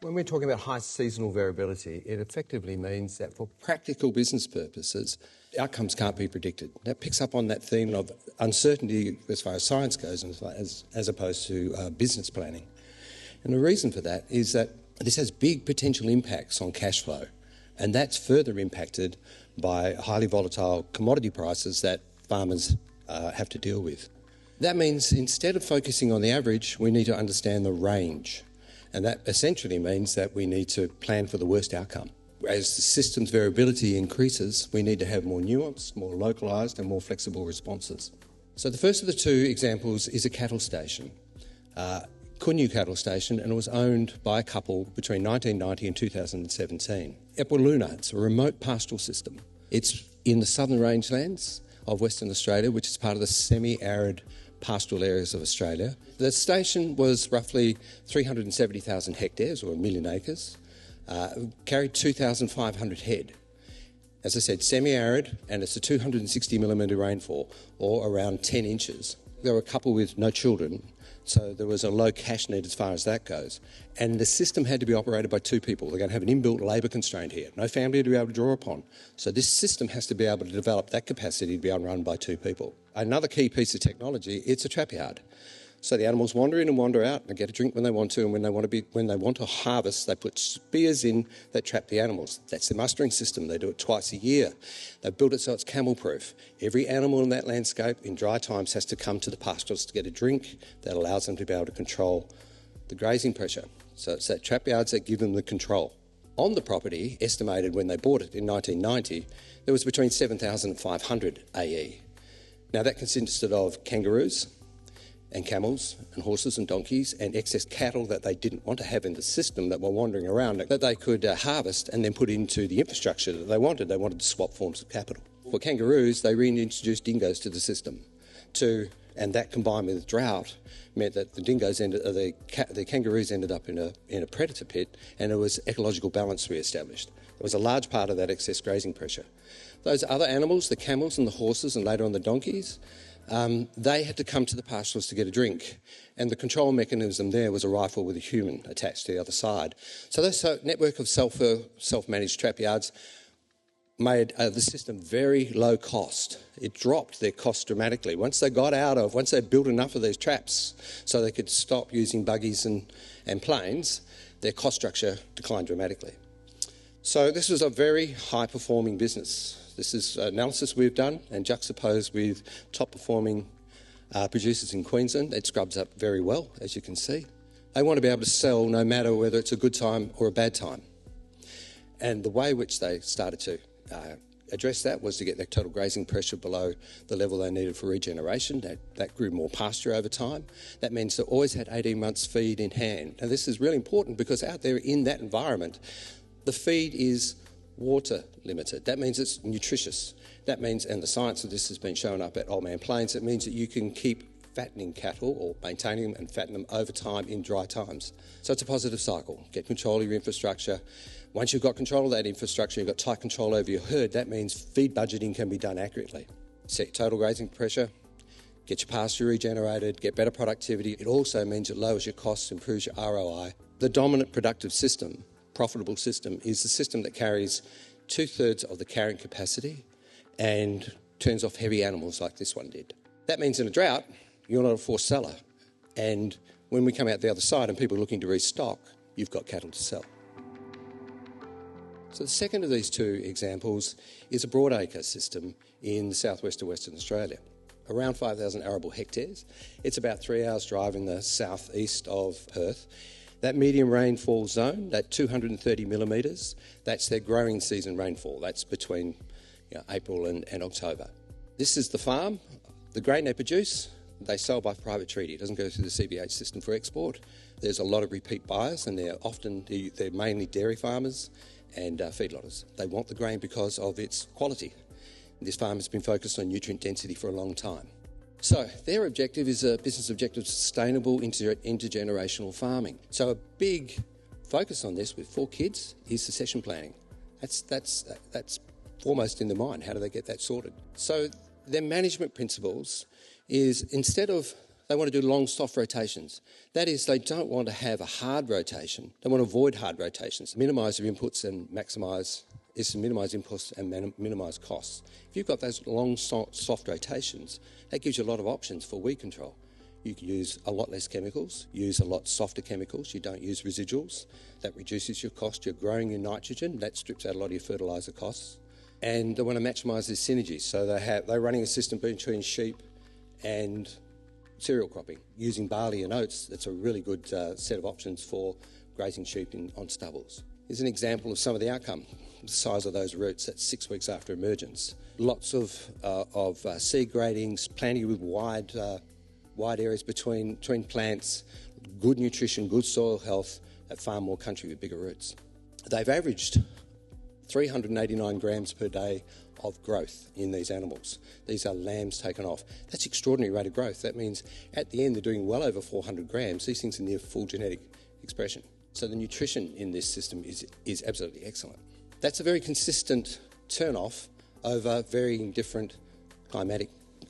When we're talking about high seasonal variability, it effectively means that for practical business purposes, outcomes can't be predicted. That picks up on that theme of uncertainty as far as science goes as opposed to business planning. And the reason for that is that this has big potential impacts on cash flow, and that's further impacted by highly volatile commodity prices that farmers have to deal with. That means instead of focusing on the average, we need to understand the range. And that essentially means that we need to plan for the worst outcome. As the system's variability increases, we need to have more nuanced, more localised and more flexible responses. So the first of the two examples is a cattle station, Kulin cattle station, and it was owned by a couple between 1990 and 2017. Epaluna, it's a remote pastoral system. It's in the Southern Rangelands of Western Australia, which is part of the semi-arid pastoral areas of Australia. The station was roughly 370,000 hectares, or 1 million acres, carried 2,500 head. As I said, semi-arid, and it's a 260 millimetre rainfall, or around 10 inches. There were a couple with no children, so there was a low cash need as far as that goes. And the system had to be operated by two people. They're going to have an inbuilt labour constraint here. No family to be able to draw upon. So this system has to be able to develop that capacity to be able to run by two people. Another key piece of technology, it's a trap yard. So the animals wander in and wander out and get a drink when they want to, and when they want to harvest, they put spears in that trap the animals. That's the mustering system. They do it twice a year. They've built it so it's camel-proof. Every animal in that landscape in dry times has to come to the pastoralists to get a drink. That allows them to be able to control the grazing pressure. So it's that trap yards that give them the control. On the property, estimated when they bought it in 1990, there was between 7,000 and 500 AE. Now that consisted of kangaroos and camels and horses and donkeys and excess cattle that they didn't want to have in the system that were wandering around that they could harvest and then put into the infrastructure that they wanted. They wanted to swap forms of capital. For kangaroos, they reintroduced dingoes to the system, and that combined with drought meant that the kangaroos ended up in a predator pit, and it was ecological balance re-established. There was a large part of that excess grazing pressure. Those other animals, the camels and the horses and later on the donkeys, they had to come to the pastoralists to get a drink, and the control mechanism there was a rifle with a human attached to the other side. So this network of self-managed trap yards made the system very low cost. It dropped their costs dramatically. Once they built enough of these traps so they could stop using buggies and planes, their cost structure declined dramatically. So this was a very high-performing business. This is analysis we've done and juxtaposed with top-performing producers in Queensland. It scrubs up very well, as you can see. They want to be able to sell no matter whether it's a good time or a bad time. And the way which they started to address that was to get their total grazing pressure below the level they needed for regeneration. That grew more pasture over time. That means they always had 18 months feed in hand. Now this is really important because out there in that environment, the feed is water limited. That means it's nutritious. That means, and the science of this has been shown up at Old Man Plains, it means that you can keep fattening cattle or maintaining them and fatten them over time in dry times. So it's a positive cycle. Get control of your infrastructure. Once you've got control of that infrastructure, you've got tight control over your herd, that means feed budgeting can be done accurately. Set total grazing pressure, get your pasture regenerated, get better productivity. It also means it lowers your costs, improves your ROI. The dominant productive system, profitable system, is the system that carries 2/3 of the carrying capacity and turns off heavy animals like this one did. That means in a drought, you're not a forced seller. And when we come out the other side and people are looking to restock, you've got cattle to sell. So the second of these two examples is a broadacre system in the southwest of Western Australia. Around 5,000 arable hectares. It's about 3 hours drive in the southeast of Perth. That medium rainfall zone, that 230 millimetres, that's their growing season rainfall. That's between April and October. This is the farm. The grain they produce, they sell by private treaty. It doesn't go through the CBH system for export. There's a lot of repeat buyers, and they're mainly dairy farmers and feedlotters. They want the grain because of its quality. This farm has been focused on nutrient density for a long time. So their objective is a business objective of sustainable intergenerational farming. So a big focus on this with 4 kids is succession planning. That's foremost in their mind. How do they get that sorted? So their management principles is, instead of They want to do long, soft rotations. That is, they don't want to have a hard rotation. They want to avoid hard rotations. Minimise your inputs and maximise is to minimise inputs and minimise costs. If you've got those long, soft rotations, that gives you a lot of options for weed control. You can use a lot less chemicals, use a lot softer chemicals. You don't use residuals. That reduces your cost. You're growing your nitrogen. That strips out a lot of your fertiliser costs. And they want to maximise their synergies. So they're running a system between sheep and cereal cropping. Using barley and oats, that's a really good set of options for grazing sheep on stubbles. Here's an example of some of the outcome. The size of those roots at 6 weeks after emergence. Lots of seed gradings, planting with wide areas between plants, good nutrition, good soil health, at far more country with bigger roots. They've averaged 389 grams per day of growth in these animals. These are lambs taken off. That's extraordinary rate of growth. That means at the end they're doing well over 400 grams. These things are near full genetic expression. So the nutrition in this system is absolutely excellent. That's a very consistent turn-off over varying different climatic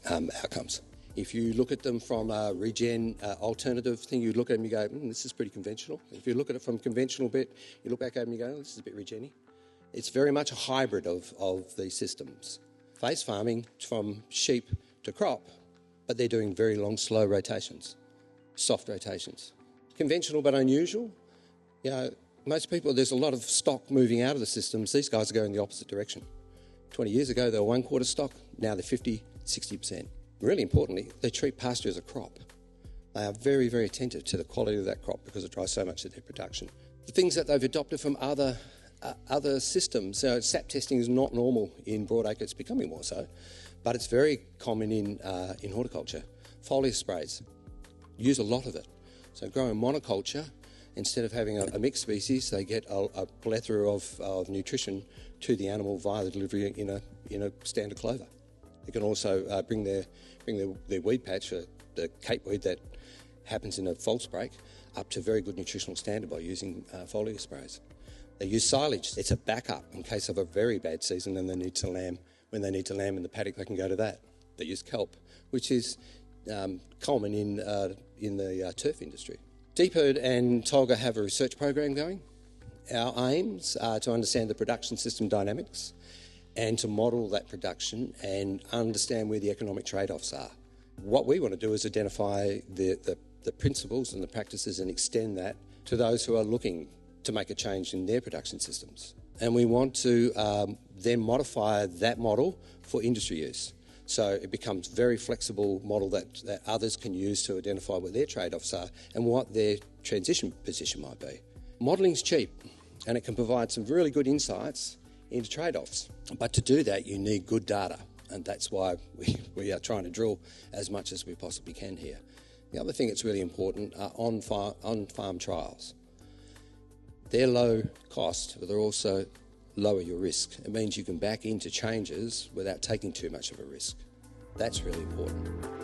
outcomes. If you look at them from a regen alternative thing, you look at them and you go, this is pretty conventional. If you look at it from conventional bit, you look back at them and you go, this is a bit regen-y. It's very much a hybrid of these systems. Phase farming from sheep to crop, but they're doing very long, slow rotations, soft rotations. Conventional but unusual. You know, most people, there's a lot of stock moving out of the systems. These guys are going the opposite direction. 20 years ago, they were 1/4 stock. Now they're 50, 60%. Really importantly, they treat pasture as a crop. They are very, very attentive to the quality of that crop because it drives so much of their production. The things that they've adopted from other systems, sap testing is not normal in broadacre. It's becoming more so, but it's very common in horticulture. Foliar sprays, use a lot of it. So growing monoculture, instead of having a mixed species, they get a plethora of nutrition to the animal via the delivery in a standard clover. They can also bring their weed patch, the cape weed that happens in a false break, up to very good nutritional standard by using foliar sprays. They use silage. It's a backup in case of a very bad season and they need to lamb. When they need to lamb in the paddock, they can go to that. They use kelp, which is common in the turf industry. Deepherd and Tolga have a research program going. Our aims are to understand the production system dynamics and to model that production and understand where the economic trade-offs are. What we want to do is identify the principles and the practices and extend that to those who are looking to make a change in their production systems. And we want to then modify that model for industry use. So it becomes a very flexible model that others can use to identify what their trade-offs are and what their transition position might be. Modeling's cheap and it can provide some really good insights into trade-offs. But to do that, you need good data, and that's why we are trying to drill as much as we possibly can here. The other thing that's really important are on-farm trials. They're low cost, but they're also lower your risk. It means you can back into changes without taking too much of a risk. That's really important.